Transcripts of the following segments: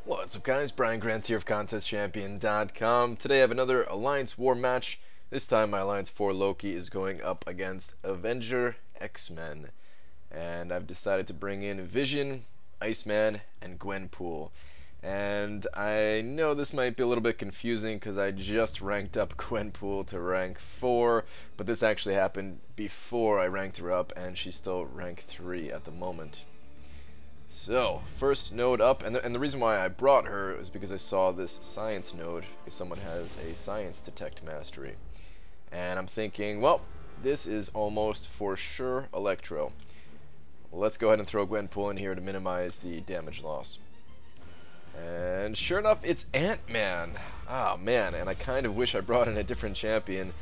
What's up guys, Brian Grant here of ContestChampion.com. Today I have another Alliance War match. This time my Alliance 4 Loki is going up against AvGr X-Men. And I've decided to bring in Vision, Iceman, and Gwenpool. And I know this might be a little bit confusing because I just ranked up Gwenpool to rank 4, but this actually happened before I ranked her up, and she's still rank 3 at the moment. So, first node up, and the reason why I brought her is because I saw this science node, because someone has a science detect mastery. And I'm thinking, well, this is almost for sure Electro. Let's go ahead and throw Gwenpool in here to minimize the damage loss. And sure enough, it's Ant-Man. Ah, man, and I kind of wish I brought in a different champion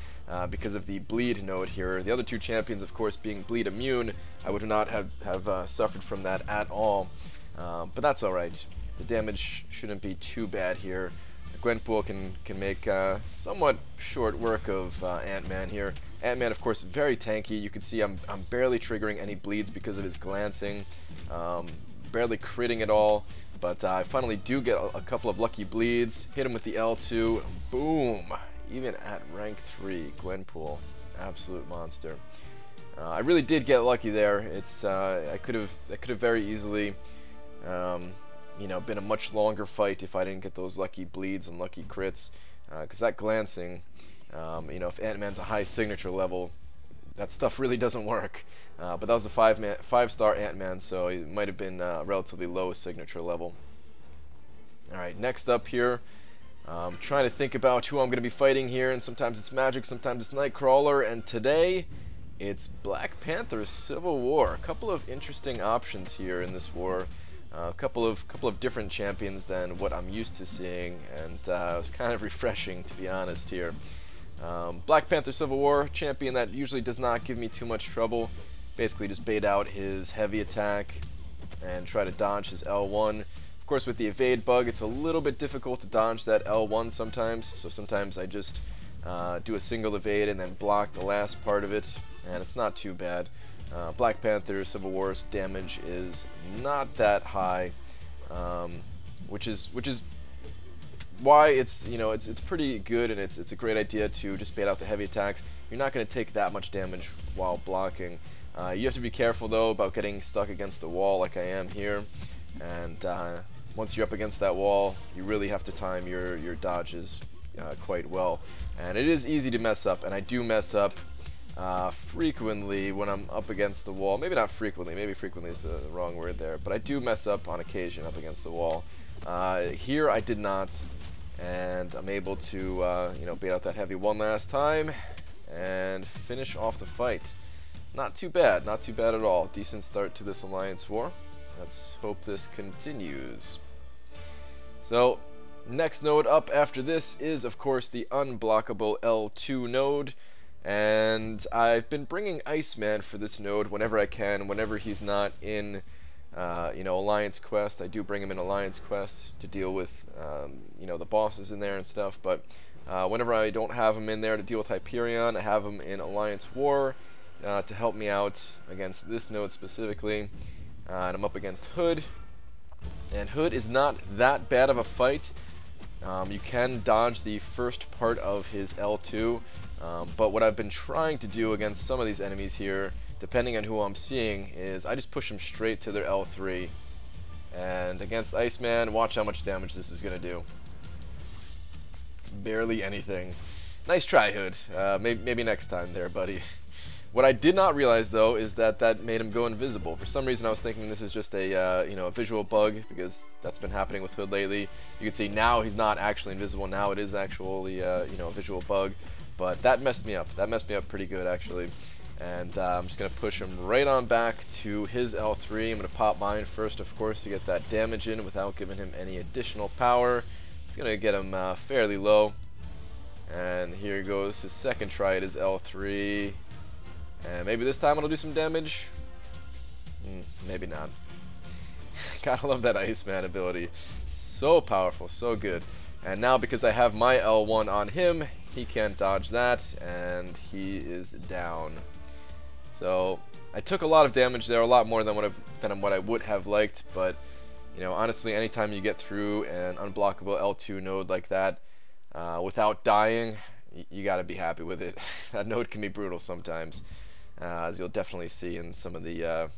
because of the bleed node here. The other two champions, of course, being bleed immune, I would not have suffered from that at all. But that's alright. The damage shouldn't be too bad here. Gwenpool can make somewhat short work of Ant-Man here. Ant-Man, of course, very tanky. You can see I'm barely triggering any bleeds because of his glancing. Barely critting at all. But I finally do get a couple of lucky bleeds. Hit him with the L2. Boom! Even at rank 3, Gwenpool, absolute monster. I really did get lucky there. It's that could have very easily, you know, been a much longer fight if I didn't get those lucky bleeds and lucky crits. Because that glancing, you know, if Ant-Man's a high signature level, that stuff really doesn't work. But that was a 5-star Ant-Man, so it might have been relatively low signature level. Alright, next up here, trying to think about who I'm going to be fighting here, and sometimes it's Magic, sometimes it's Nightcrawler, and today it's Black Panther Civil War. A couple of interesting options here in this war. A couple of different champions than what I'm used to seeing, and it was kind of refreshing, to be honest here. Black Panther Civil War, champion that usually does not give me too much trouble. Basically just bait out his heavy attack and try to dodge his L1. Of course, with the evade bug, it's a little bit difficult to dodge that L1 sometimes, so sometimes I just do a single evade and then block the last part of it, and it's not too bad. Black Panther Civil War's damage is not that high, which is why it's, you know, it's pretty good, and it's a great idea to just bait out the heavy attacks. You're not going to take that much damage while blocking. You have to be careful though about getting stuck against the wall like I am here, and once you're up against that wall, you really have to time your dodges quite well. And it is easy to mess up, and I do mess up frequently when I'm up against the wall. Maybe not frequently, maybe frequently is the wrong word there, but I do mess up on occasion up against the wall. Here I did not, and I'm able to you know, bait out that heavy one last time and finish off the fight. Not too bad at all. Decent start to this Alliance War. Let's hope this continues. So, next node up after this is, of course, the unblockable L2 node. And I've been bringing Iceman for this node whenever I can, whenever he's not in, you know, Alliance Quest. I do bring him in Alliance Quest to deal with, you know, the bosses in there and stuff. But whenever I don't have him in there to deal with Hyperion, I have him in Alliance War to help me out against this node specifically. And I'm up against Hood, and Hood is not that bad of a fight. You can dodge the first part of his L2, but what I've been trying to do against some of these enemies here, depending on who I'm seeing, is I just push them straight to their L3. And against Iceman, watch how much damage this is going to do. Barely anything. Nice try, Hood. Maybe next time there, buddy. What I did not realize, though, is that made him go invisible. For some reason, I was thinking this is just a you know, a visual bug, because that's been happening with Hood lately. You can see now he's not actually invisible. Now it is actually you know, a visual bug. But that messed me up. That messed me up pretty good, actually. And I'm just going to push him right on back to his L3. I'm going to pop mine first, of course, to get that damage in without giving him any additional power. It's going to get him fairly low. And here goes his second try at his L3. And maybe this time it'll do some damage. Maybe not. Gotta love that Iceman ability. So powerful, so good. And now because I have my L1 on him, he can't dodge that, and he is down. So I took a lot of damage there, a lot more than what I would have liked, but You know, honestly, anytime you get through an unblockable L2 node like that without dying, you got to be happy with it. That node can be brutal sometimes, as you'll definitely see in some of the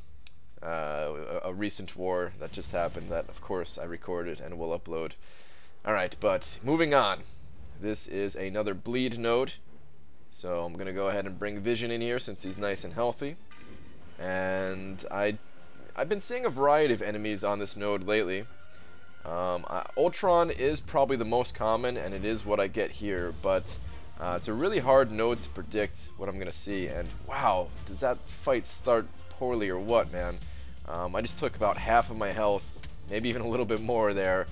a recent war that just happened that, of course, I recorded and will upload. Alright, but moving on. This is another bleed node, so I'm going to go ahead and bring Vision in here since he's nice and healthy. And I've been seeing a variety of enemies on this node lately. Ultron is probably the most common, and it is what I get here, but it's a really hard node to predict what I'm going to see. And wow, does that fight start poorly or what, man? I just took about half of my health, maybe even a little bit more there,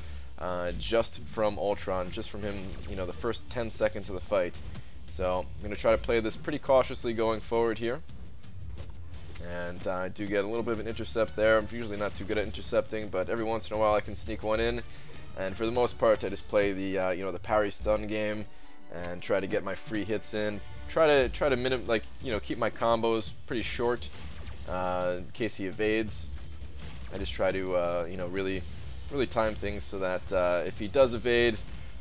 just from Ultron, just from him, you know, the first 10 seconds of the fight. So I'm going to try to play this pretty cautiously going forward here. And I do get a little bit of an intercept there. I'm usually not too good at intercepting, but every once in a while I can sneak one in. And for the most part, I just play the you know, the parry stun game and try to get my free hits in. Try to keep my combos pretty short in case he evades. I just try to you know, really time things so that if he does evade,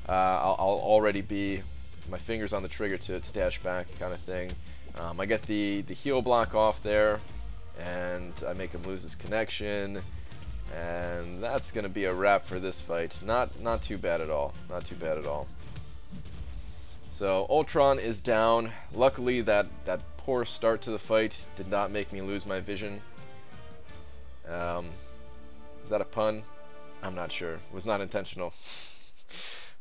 I'll already be my fingers on the trigger to dash back, kind of thing. I get the heal block off there, and I make him lose his connection, and that's gonna be a wrap for this fight. Not too bad at all. Not too bad at all. So Ultron is down. Luckily, that poor start to the fight did not make me lose my vision. Is that a pun? I'm not sure. It was not intentional.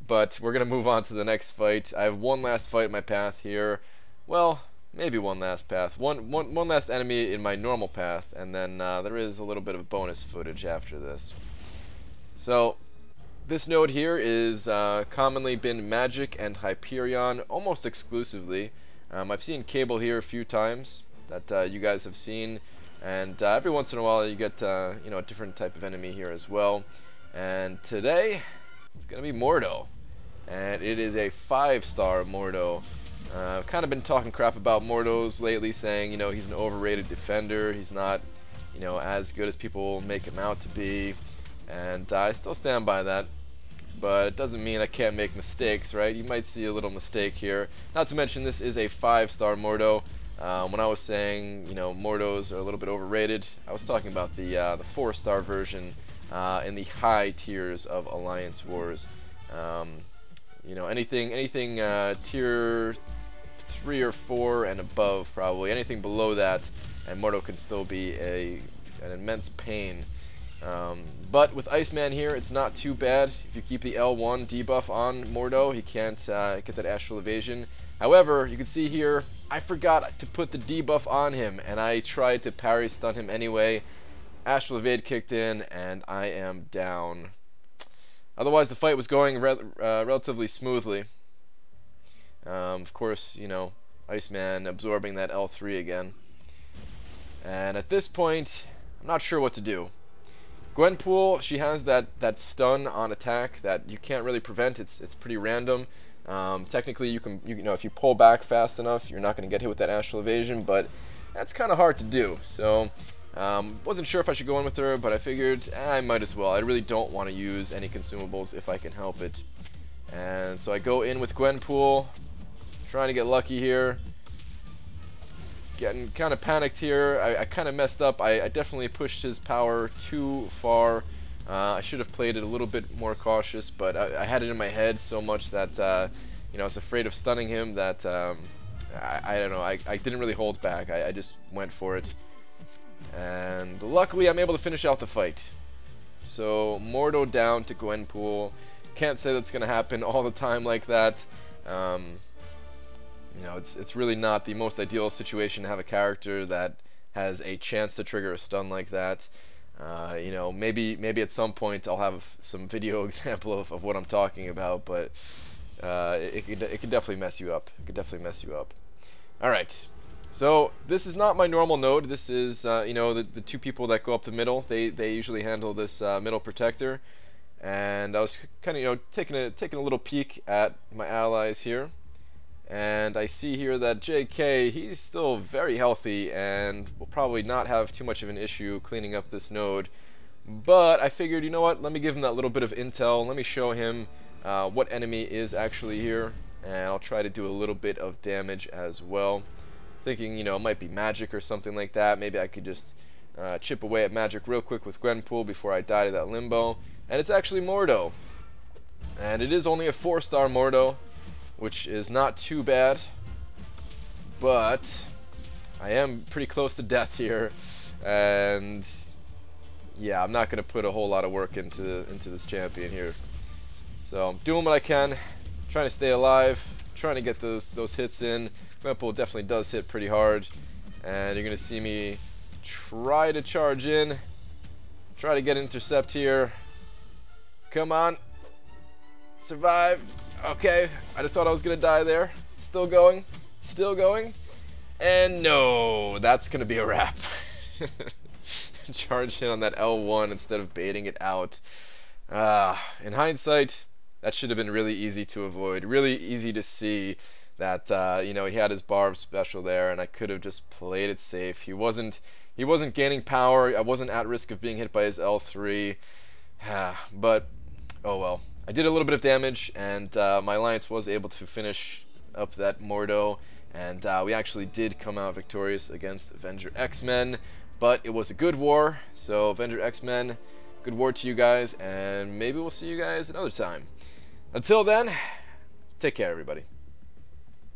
But we're gonna move on to the next fight. I have one last fight in my path here. Well, maybe one last path. One last enemy in my normal path, and then there is a little bit of bonus footage after this. So this node here is commonly been Magic and Hyperion almost exclusively. I've seen Cable here a few times that you guys have seen, and every once in a while you get you know, a different type of enemy here as well. And today it's gonna be Mordo, and it is a 5-star Mordo. I've kind of been talking crap about Mordos lately, saying, you know, he's an overrated defender, he's not, you know, as good as people make him out to be, and I still stand by that. But it doesn't mean I can't make mistakes, right? You might see a little mistake here. Not to mention, this is a 5-star Mordo. When I was saying, you know, Mordos are a little bit overrated, I was talking about the 4-star version in the high tiers of Alliance Wars. You know, anything tier 3 or 4 and above, probably. Anything below that, and Mordo can still be an immense pain. But with Iceman here, it's not too bad. If you keep the L1 debuff on Mordo, he can't get that astral evasion. However, you can see here, I forgot to put the debuff on him, and I tried to parry stun him anyway. Astral evade kicked in, and I am down. Otherwise, the fight was going relatively smoothly. Of course, you know, Iceman absorbing that L3 again. And at this point, I'm not sure what to do. Gwenpool, she has that stun on attack that you can't really prevent. It's pretty random. Technically, you know, if you pull back fast enough, you're not going to get hit with that astral evasion, but that's kind of hard to do. So, wasn't sure if I should go in with her, but I figured I might as well. I really don't want to use any consumables if I can help it. And so I go in with Gwenpool, trying to get lucky here. Getting kind of panicked here. I kind of messed up. I definitely pushed his power too far. I should have played it a little bit more cautious, but I had it in my head so much that you know, I was afraid of stunning him that I don't know. I didn't really hold back. I just went for it, and luckily I'm able to finish out the fight. So Mordo down to Gwenpool. Can't say that's gonna happen all the time like that. You know, it's really not the most ideal situation to have a character that has a chance to trigger a stun like that. You know, maybe at some point I'll have some video example of what I'm talking about, but it can definitely mess you up. It could definitely mess you up. All right, so this is not my normal node. This is you know, the two people that go up the middle. They usually handle this middle protector, and I was kind of, you know, taking a little peek at my allies here. And I see here that JK, he's still very healthy and will probably not have too much of an issue cleaning up this node. But I figured, you know what, let me give him that little bit of intel. Let me show him what enemy is actually here, and I'll try to do a little bit of damage as well. Thinking, you know, it might be magic or something like that. Maybe I could just chip away at magic real quick with Gwenpool before I die to that limbo. And it's actually Mordo. And it is only a 4-star Mordo, which is not too bad. But I am pretty close to death here. And yeah, I'm not going to put a whole lot of work into this champion here. So I'm doing what I can, trying to stay alive, trying to get those hits in. Gwenpool definitely does hit pretty hard, and you're going to see me try to charge in, try to get intercept here. Come on, survive. Okay, I just thought I was going to die there. Still going, and no, that's going to be a wrap. Charged in on that L1 instead of baiting it out. In hindsight, that should have been really easy to avoid, really easy to see that you know, he had his Barb special there, and I could have just played it safe. He wasn't gaining power. I wasn't at risk of being hit by his L3. But oh well. I did a little bit of damage, and my alliance was able to finish up that Mordo, and we actually did come out victorious against AvGr X-Men. But it was a good war, so AvGr X-Men, good war to you guys, and maybe we'll see you guys another time. Until then, take care, everybody.